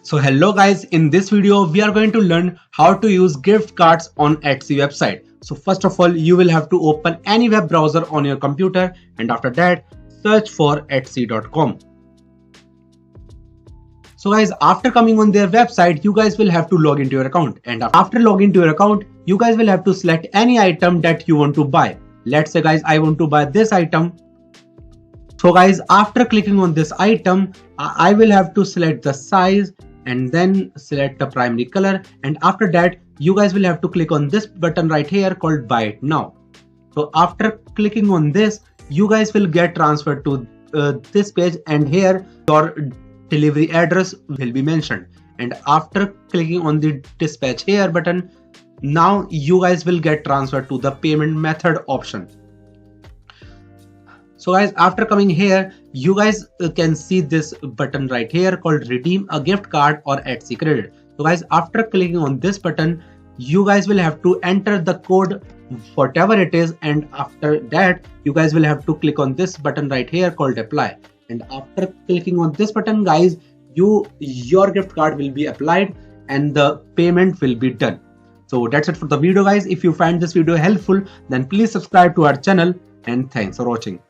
So hello guys, in this video we are going to learn how to use gift cards on Etsy website. So first of all, you will have to open any web browser on your computer and after that search for etsy.com. So guys, after coming on their website, you guys will have to log into your account, and after logging to your account, you guys will have to select any item that you want to buy. Let's say guys, I want to buy this item. So guys, after clicking on this item, I will have to select the size and then select the primary color, and after that you guys will have to click on this button right here called buy it now. So after clicking on this, you guys will get transferred to this page, and here your delivery address will be mentioned, and after clicking on the dispatch here button, now you guys will get transferred to the payment method option. So guys, after coming here, you guys can see this button right here called redeem a gift card or Etsy credit. So guys, after clicking on this button, you guys will have to enter the code whatever it is, and after that you guys will have to click on this button right here called apply, and after clicking on this button guys, your gift card will be applied and the payment will be done. So that's it for the video guys. If you find this video helpful, then please subscribe to our channel, and thanks for watching.